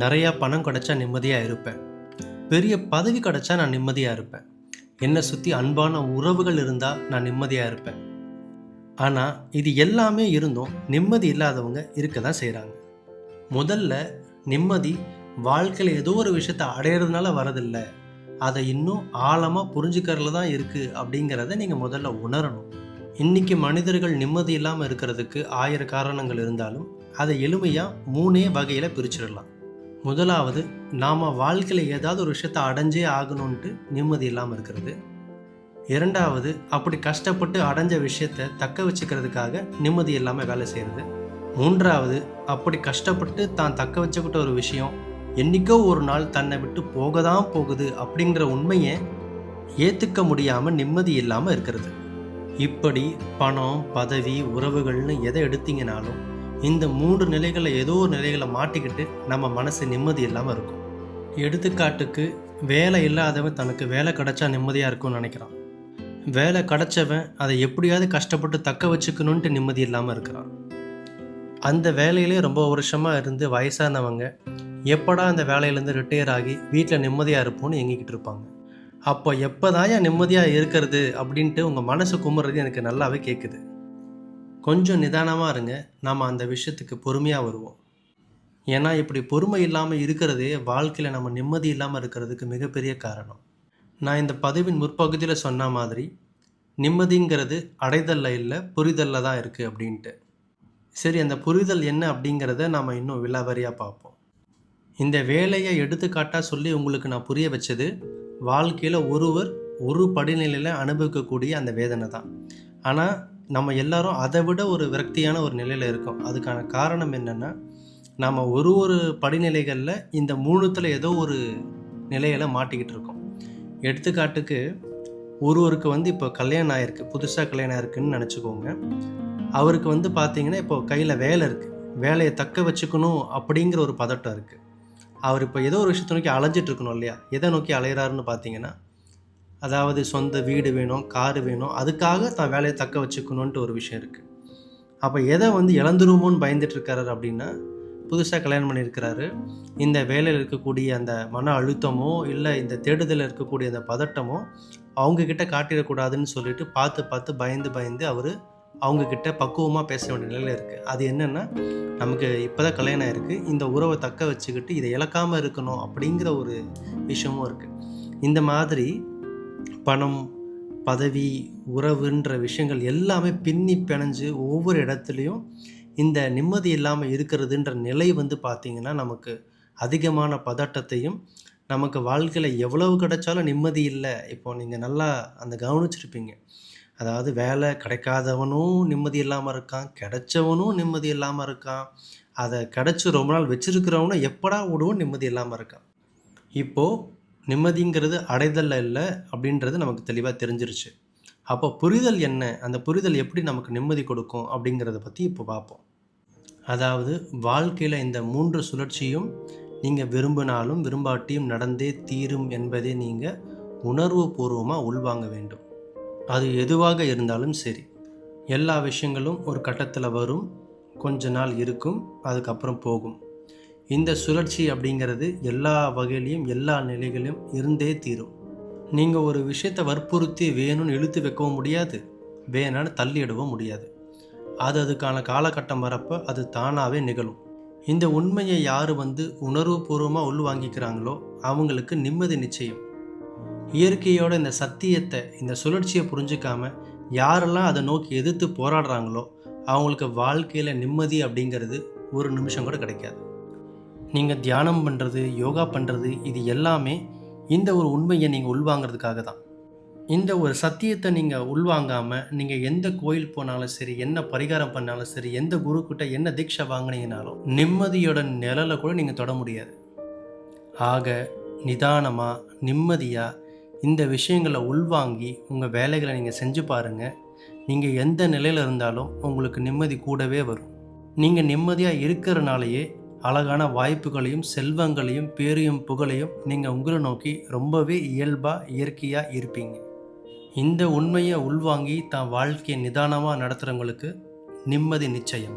நிறையா பணம் கிடைச்சா நிம்மதியாக இருப்பேன். பெரிய பதவி கிடைச்சா நான் நிம்மதியாக இருப்பேன். என்னை சுற்றி அன்பான உறவுகள் இருந்தால் நான் நிம்மதியாக இருப்பேன். ஆனால் இது எல்லாமே இருந்தும் நிம்மதி இல்லாதவங்க இருக்க தான் செய்கிறாங்க. முதல்ல நிம்மதி வாழ்க்கையில் ஏதோ ஒரு விஷயத்தை அடையிறதுனால வரதில்லை, அதை இன்னும் ஆழமாக புரிஞ்சுக்கிறதுல தான் இருக்குது அப்படிங்கிறத நீங்கள் முதல்ல உணரணும். இன்றைக்கி மனிதர்கள் நிம்மதி இல்லாமல் இருக்கிறதுக்கு 1000 காரணங்கள் இருந்தாலும் அதை எளிமையாக 3 வகையில் பிரிச்சிடலாம். முதலாவது, நாம் வாழ்க்கையில் ஏதாவது ஒரு விஷயத்தை அடைஞ்சே ஆகணுன்ட்டு நிம்மதி இல்லாமல் இருக்கிறது. இரண்டாவது, அப்படி கஷ்டப்பட்டு அடைஞ்ச விஷயத்தை தக்க வச்சுக்கிறதுக்காக நிம்மதி இல்லாமல் வேலை செய்கிறது. மூன்றாவது, அப்படி கஷ்டப்பட்டு தான் தக்க வச்சுக்கிட்ட ஒரு விஷயம் என்றைக்கோ ஒரு நாள் தன்னை விட்டு போக தான் போகுது அப்படிங்கிற உண்மையை ஏற்றுக்க முடியாமல் நிம்மதி இல்லாமல் இருக்கிறது. இப்படி பணம், பதவி, உறவுகள்னு எதை எடுத்தீங்கனாலும் இந்த 3 நிலைகளில் ஏதோ ஒரு நிலைகளை மாட்டிக்கிட்டு நம்ம மனசு நிம்மதி இல்லாமல் இருக்கும். எடுத்துக்காட்டுக்கு, வேலை இல்லாதவன் தனக்கு வேலை கிடைச்சா நிம்மதியாக இருக்கும்னு நினைக்கிறான். வேலை கிடைச்சவன் அதை எப்படியாவது கஷ்டப்பட்டு தக்க வச்சுக்கணுன்ட்டு நிம்மதி இல்லாமல் இருக்கிறான். அந்த வேலையிலே ரொம்ப வருஷமாக இருந்து வயசானவங்க எப்படா அந்த வேலையிலேருந்து ரிட்டையர் ஆகி வீட்டில் நிம்மதியாக இருப்போம்னு எங்கிக்கிட்டு இருப்பாங்க. அப்போ எப்போ தான் நிம்மதியாக இருக்கிறது அப்படின்ட்டு உங்கள் மனசு குமுறது எனக்கு நல்லாவே கேட்குது. கொஞ்சம் நிதானமாக இருங்க, நாம் அந்த விஷயத்துக்கு பொறுமையாக வருவோம். ஏன்னா இப்படி பொறுமை இல்லாமல் இருக்கிறதே வாழ்க்கையில் நம்ம நிம்மதி இல்லாமல் இருக்கிறதுக்கு மிகப்பெரிய காரணம். நான் இந்த பதிவின் முற்பகுதியில் சொன்ன மாதிரி நிம்மதிங்கிறது அடைதலில் இல்லை, புரிதலில் தான் இருக்குது அப்படின்ட்டு. சரி, அந்த புரிதல் என்ன அப்படிங்கிறத நாம் இன்னும் விலாவரியாக பார்ப்போம். இந்த வேலையை எடுத்துக்காட்டாக சொல்லி உங்களுக்கு நான் புரிய வச்சது, வாழ்க்கையில் ஒருவர் ஒரு படிநிலையில் அனுபவிக்கக்கூடிய அந்த வேதனை தான். ஆனால் நம்ம எல்லாரும் அதை விட ஒரு விரக்தியான ஒரு நிலையில் இருக்கோம். அதுக்கான காரணம் என்னென்னா, நாம் ஒரு படிநிலைகளில் இந்த 3த்தில் ஏதோ ஒரு நிலையில் மாட்டிக்கிட்டு இருக்கோம். எடுத்துக்காட்டுக்கு, ஒருவருக்கு இப்போ கல்யாணம் ஆகிருக்கு, புதுசாக கல்யாணம் ஆயிருக்குன்னு நினச்சிக்கோங்க. அவருக்கு பார்த்தீங்கன்னா இப்போ கையில் வேலை இருக்குது, வேலையை தக்க வச்சுக்கணும் அப்படிங்கிற ஒரு பதட்டம் இருக்குது. அவர் இப்போ ஏதோ ஒரு விஷயத்தை நோக்கி அலைஞ்சிட்டு இருக்கணும் இல்லையா? எதை நோக்கி அலைகிறாருன்னு பார்த்தீங்கன்னா, அதாவது சொந்த வீடு வேணும், காரு வேணும், அதுக்காக தான் வேலையை தக்க வச்சுக்கணுன்ட்டு ஒரு விஷயம் இருக்குது. அப்போ எதை இழந்துருமோன்னு பயந்துட்டு இருக்காரு அப்படின்னா, புதுசாக கல்யாணம் பண்ணியிருக்கிறாரு. இந்த வேலையில் இருக்கக்கூடிய அந்த மன அழுத்தமோ இல்லை இந்த தேடுதலில் இருக்கக்கூடிய அந்த பதட்டமோ அவங்கக்கிட்ட காட்டிடக்கூடாதுன்னு சொல்லிட்டு பார்த்து பயந்து அவர் அவங்கக்கிட்ட பக்குவமாக பேச வேண்டிய நிலையில் இருக்குது. அது என்னென்னா, நமக்கு இப்போ தான் கல்யாணம் ஆகிருக்கு, இந்த உறவை தக்க வச்சுக்கிட்டு இதை இழக்காமல் இருக்கணும் அப்படிங்கிற ஒரு விஷயமும் இருக்குது. இந்த மாதிரி பணம், பதவி, உறவுன்ற விஷயங்கள் எல்லாமே பின்னி பிணைஞ்சு ஒவ்வொரு இடத்துலையும் இந்த நிம்மதி இல்லாமல் இருக்கிறதுன்ற நிலை பார்த்திங்கன்னா நமக்கு அதிகமான பதட்டத்தையும், நமக்கு வாழ்க்கையில் எவ்வளவு கிடைச்சாலும் நிம்மதி இல்லை. இப்போது நீங்கள் நல்லா அந்த கவனிச்சிருப்பீங்க. அதாவது வேலை கிடைக்காதவனும் நிம்மதி இல்லாமல் இருக்கான், கிடைச்சவனும் நிம்மதி இல்லாமல் இருக்கான், அதை கிடச்சி ரொம்ப நாள் வச்சுருக்கிறவனும் எப்படா விடுவோம் நிம்மதி இல்லாமல் இருக்கான். இப்போது நிம்மதிங்கிறது அடைதலில் இல்லை அப்படின்றது நமக்கு தெளிவாக தெரிஞ்சிருச்சு. அப்போ புரிதல் என்ன, அந்த புரிதல் எப்படி நமக்கு நிம்மதி கொடுக்கும் அப்படிங்கிறத பற்றி இப்போ பார்ப்போம். அதாவது வாழ்க்கையில் இந்த 3 சுழற்சியும் நீங்கள் விரும்பினாலும் விரும்பாட்டியும் நடந்தே தீரும் என்பதை நீங்கள் உணர்வு பூர்வமாக உள்வாங்க வேண்டும். அது எதுவாக இருந்தாலும் சரி, எல்லா விஷயங்களும் ஒரு கட்டத்தில் வரும், கொஞ்ச நாள் இருக்கும், அதுக்கப்புறம் போகும். இந்த சுழற்சி அப்படிங்கிறது எல்லா வகையிலையும் எல்லா நிலைகளிலும் இருந்தே தீரும். நீங்கள் ஒரு விஷயத்தை வற்புறுத்தி வேணும்னு இழுத்து வைக்கவும் முடியாது, வேணான்னு தள்ளிடவும் முடியாது. அதுக்கான காலகட்டம் வரப்போ அது தானாகவே நிகழும். இந்த உண்மையை யார் உணர்வுபூர்வமாக உள்வாங்கிக்கிறாங்களோ அவங்களுக்கு நிம்மதி நிச்சயம். இயற்கையோட இந்த சத்தியத்தை, இந்த சுழற்சியை புரிஞ்சிக்காம யாரெல்லாம் அதை நோக்கி எதிர்த்து போராடுறாங்களோ அவங்களுக்கு வாழ்க்கையில் நிம்மதி அப்படிங்கிறது ஒரு நிமிஷம் கூட கிடைக்காது. நீங்கள் தியானம் பண்ணுறது, யோகா பண்ணுறது, இது எல்லாமே இந்த ஒரு உண்மையை நீங்கள் உள்வாங்கிறதுக்காக தான். இந்த ஒரு சத்தியத்தை நீங்கள் உள்வாங்காமல் நீங்கள் எந்த கோயில் போனாலும் சரி, என்ன பரிகாரம் பண்ணாலும் சரி, எந்த குருக்கிட்ட என்ன தீட்சை வாங்கினீங்கனாலும் நிம்மதியோட நிழலை கூட நீங்கள் தொட முடியாது. ஆக நிதானமாக, நிம்மதியாக இந்த விஷயங்களை உள்வாங்கி உங்கள் வேலைகளை நீங்கள் செஞ்சு பாருங்கள். நீங்கள் எந்த நிலையில் இருந்தாலும் உங்களுக்கு நிம்மதி கூடவே வரும். நீங்கள் நிம்மதியாக இருக்கிறனாலேயே அழகான வாய்ப்புகளையும் செல்வங்களையும் பேரையும் புகழையும் நீங்கள் உங்களை நோக்கி ரொம்பவே இயல்பாக இயற்கையாக இருப்பீங்க. இந்த உண்மையை உள்வாங்கி தான் வாழ்க்கையை நிதானமாக நடத்துகிறவங்களுக்கு நிம்மதி நிச்சயம்.